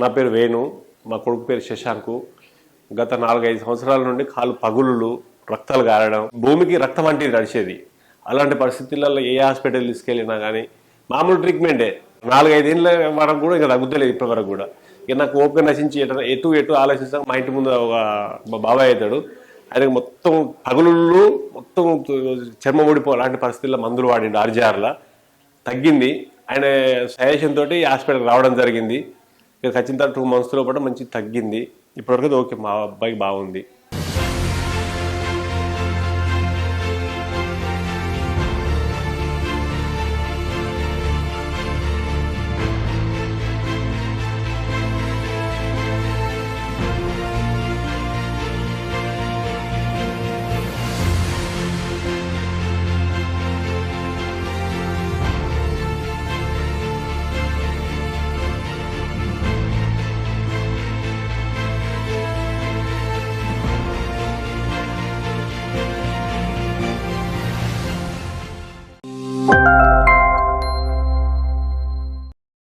నా పేరు వేణు, మా కొడుకు పేరు శశాంకు. గత 4-5 సంవత్సరాల నుండి కాలు పగులులు, రక్తాలు గారడం, భూమికి రక్తం వంటిది నడిచేది. అలాంటి పరిస్థితులలో ఏ హాస్పిటల్ తీసుకెళ్ళినా కానీ మామూలు ట్రీట్మెంటే. 4-5 ఏళ్ళ వరకు కూడా ఇంకా తగ్గుతలేదు ఇప్పటి వరకు కూడా. ఇక నాకు ఓపిక నశించి ఎటు ఆలోచిస్తాం. మా ఇంటి ముందు మా బాబాయ్ అవుతాడు, ఆయనకు మొత్తం పగులుళ్ళు, మొత్తం చర్మం ఊడిపో అలాంటి పరిస్థితుల్లో మందులు వాడిండు. ఆర్జీఆర్లా తగ్గింది. ఆయన సజెషన్ తోటి హాస్పిటల్కి రావడం జరిగింది. ఇక ఖచ్చితంగా 2 months లోపల మంచి తగ్గింది. ఇప్పటివరకు ఓకే, మా అబ్బాయికి బాగుంది.